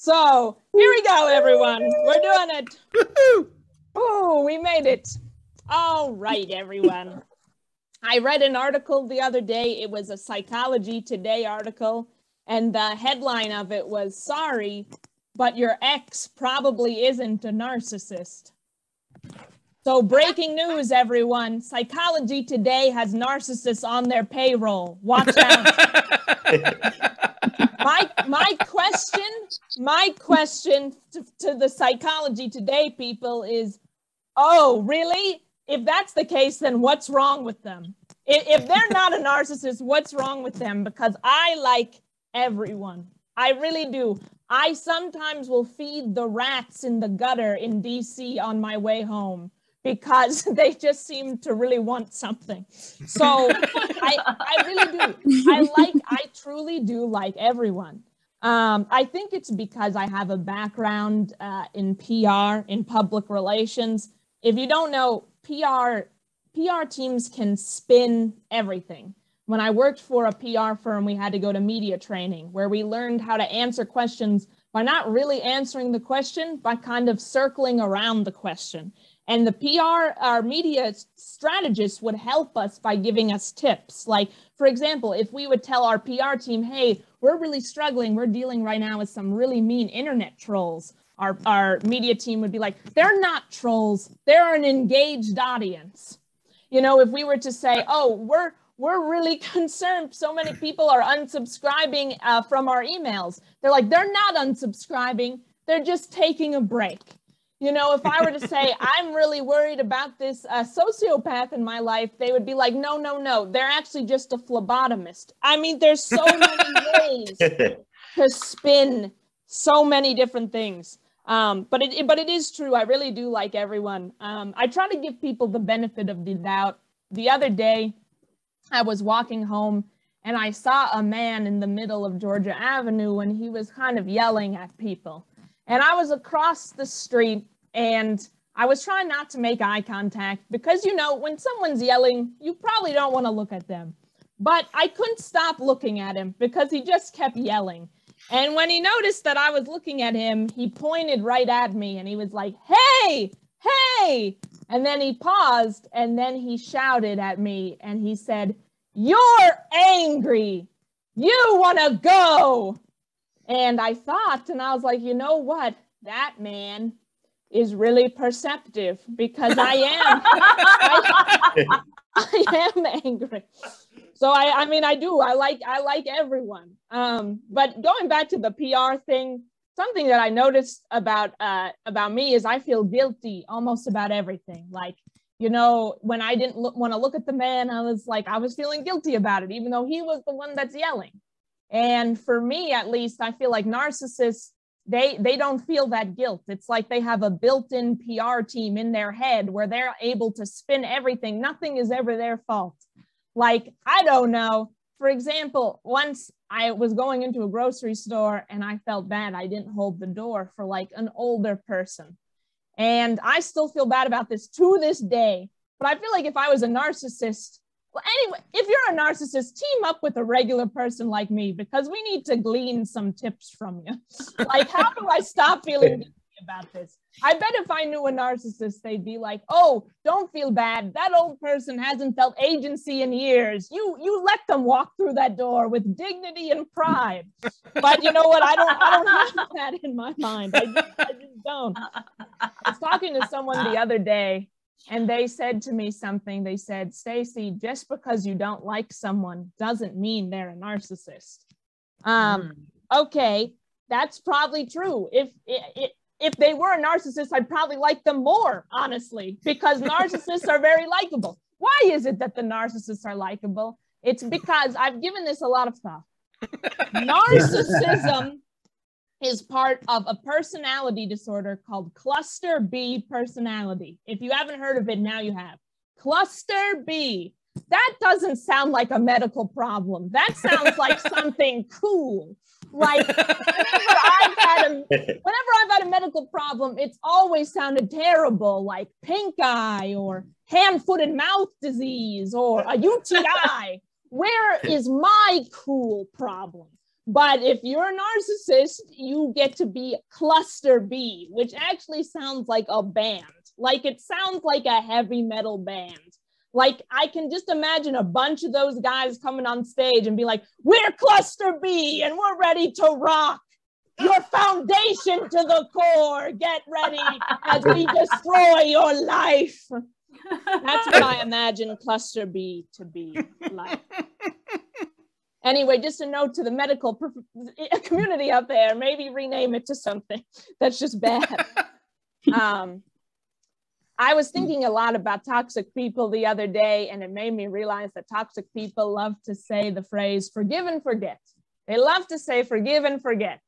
So here we go, everyone. We're doing it. Oh, we made it. All right, everyone. I read an article the other day. It was a Psychology Today article, and the headline of it was, "Sorry, but your ex probably isn't a narcissist." So breaking news, everyone. Psychology Today has narcissists on their payroll. Watch out. My question to the Psychology Today people is, oh, really? If that's the case, then what's wrong with them? If they're not a narcissist, what's wrong with them? Because I like everyone. I really do. I sometimes will feed the rats in the gutter in DC on my way home because they just seem to really want something. So I really do. I truly do like everyone. I think it's because I have a background in PR, in public relations. If you don't know, PR teams can spin everything. When I worked for a PR firm, we had to go to media training where we learned how to answer questions by not really answering the question, but kind of circling around the question. And the our media strategists would help us by giving us tips. Like, for example, if we would tell our PR team, hey, we're really struggling, we're dealing right now with some really mean internet trolls. Our media team would be like, they're not trolls, they're an engaged audience. You know, if we were to say, oh, we're really concerned so many people are unsubscribing from our emails. They're like, they're not unsubscribing, they're just taking a break. You know, if I were to say, I'm really worried about this sociopath in my life, they would be like, no, they're actually just a phlebotomist. I mean, there's so many ways to spin so many different things. But it is true. I really do like everyone. I try to give people the benefit of the doubt. The other day, I was walking home and I saw a man in the middle of Georgia Avenue and he was kind of yelling at people. And I was across the street and I was trying not to make eye contact because, you know, when someone's yelling, you probably don't want to look at them. But I couldn't stop looking at him because he just kept yelling. And when he noticed that I was looking at him, he pointed right at me and he was like, hey, hey. And then he paused and then he shouted at me and he said, you're angry. You want to go. And I thought, and I was like, you know what? That man is really perceptive because I am angry. So I mean, I do. I like everyone. But going back to the PR thing, something that I noticed about me is I feel guilty almost about everything. Like, you know, when I didn't want to look at the man, I was feeling guilty about it, even though he was the one that's yelling. And for me, at least, I feel like narcissists, they don't feel that guilt. It's like they have a built-in PR team in their head where they're able to spin everything. Nothing is ever their fault. Like, I don't know. For example, once I was going into a grocery store and I felt bad. I didn't hold the door for like an older person. And I still feel bad about this to this day. But I feel like if I was a narcissist, well, anyway, if you're a narcissist, team up with a regular person like me because we need to glean some tips from you. Like, how do I stop feeling guilty about this? I bet if I knew a narcissist, they'd be like, oh, don't feel bad. That old person hasn't felt agency in years. You let them walk through that door with dignity and pride. But you know what? I don't have that in my mind. I just don't. I was talking to someone the other day and they said to me something. They said, Stacy, just because you don't like someone doesn't mean they're a narcissist. Okay, that's probably true. If they were a narcissist, I'd probably like them more, honestly, because narcissists are very likable. Why is it that the narcissists are likable? It's because I've given this a lot of thought. Narcissism is part of a personality disorder called cluster B personality. If you haven't heard of it, now you have. Cluster B. That doesn't sound like a medical problem. That sounds like something cool. Like whenever I've had a medical problem, it's always sounded terrible, like pink eye or hand, foot, and mouth disease or a UTI. Where is my cool problem? But if you're a narcissist, you get to be cluster B, which actually sounds like a band. Like it sounds like a heavy metal band. Like I can just imagine a bunch of those guys coming on stage and be like, we're cluster B and we're ready to rock. Your foundation to the core. Get ready as we destroy your life. That's what I imagine cluster B to be like. Anyway, just a note to the medical community out there, maybe rename it to something that's just bad. I was thinking a lot about toxic people the other day, and it made me realize that toxic people love to say the phrase forgive and forget. They love to say forgive and forget.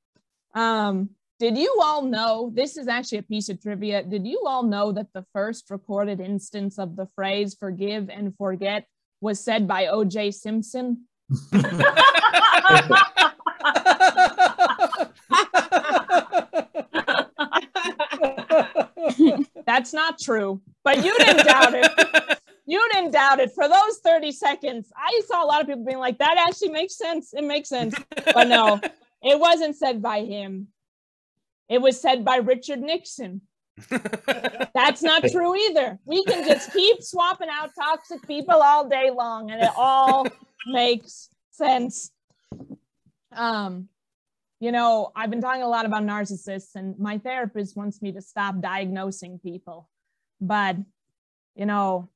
Did you all know, this is actually a piece of trivia, did you all know that the first recorded instance of the phrase forgive and forget was said by O.J. Simpson? That's not true, but you didn't doubt it. You didn't doubt it. For those 30 seconds, I saw a lot of people being like, that actually makes sense. It makes sense. But no, it wasn't said by him. It was said by Richard Nixon. That's not true either. We can just keep swapping out toxic people all day long and it all makes sense. You know, I've been talking a lot about narcissists, and my therapist wants me to stop diagnosing people. But, you know,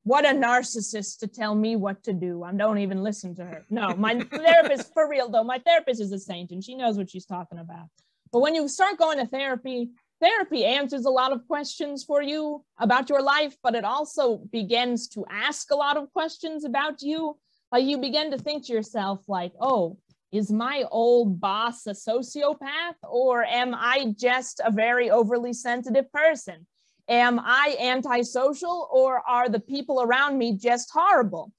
what a narcissist to tell me what to do. I don't even listen to her. No, my therapist, for real though, my therapist is a saint and she knows what she's talking about. But when you start going to therapy, therapy answers a lot of questions for you about your life, but it also begins to ask a lot of questions about you. Like you begin to think to yourself like, oh, is my old boss a sociopath, or am I just a very overly sensitive person? Am I antisocial, or are the people around me just horrible?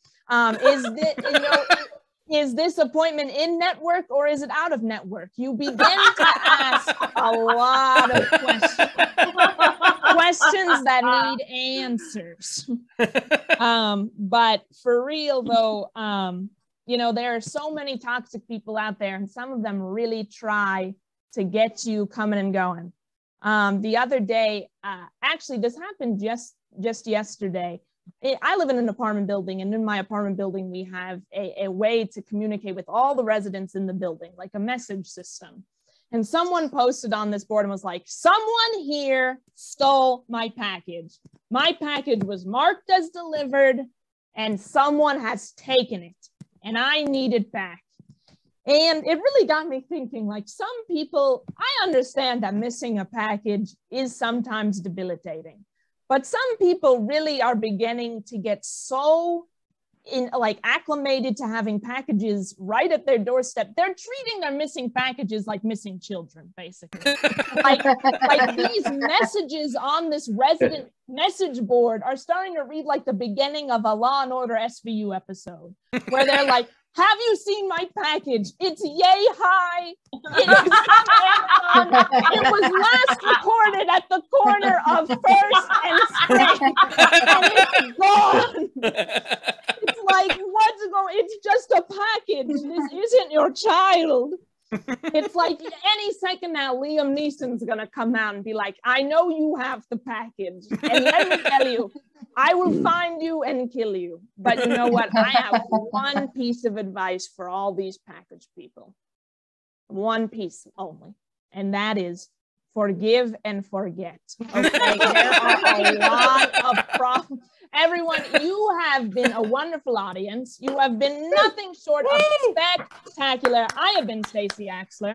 Is this appointment in network or is it out of network? You begin to ask a lot of questions, questions that need answers. But for real though, you know, there are so many toxic people out there, and some of them really try to get you coming and going. The other day, actually, this happened just yesterday. I live in an apartment building, and in my apartment building, we have a way to communicate with all the residents in the building, like a message system. And someone posted on this board and was like, someone here stole my package. My package was marked as delivered, and someone has taken it. And I need it back. And it really got me thinking, like some people, I understand that missing a package is sometimes debilitating, but some people really are beginning to get so acclimated to having packages right at their doorstep. They're treating their missing packages like missing children, basically. like these messages on this resident message board are starting to read like the beginning of a Law and Order SVU episode, where they're like, have you seen my package? It's yay high. It is from Amazon. It was last recorded at the corner of 1st and State, and it's gone. It's like, what's going? It's just a package. This isn't your child. It's like any second now, Liam Neeson's gonna come out and be like, I know you have the package, and let me tell you, I will find you and kill you. But you know what? I have one piece of advice for all these package people. One piece only. And that is forgive and forget. Okay, there are a lot of problems. Everyone, you have been a wonderful audience. You have been nothing short of spectacular. I have been Stacey Axler.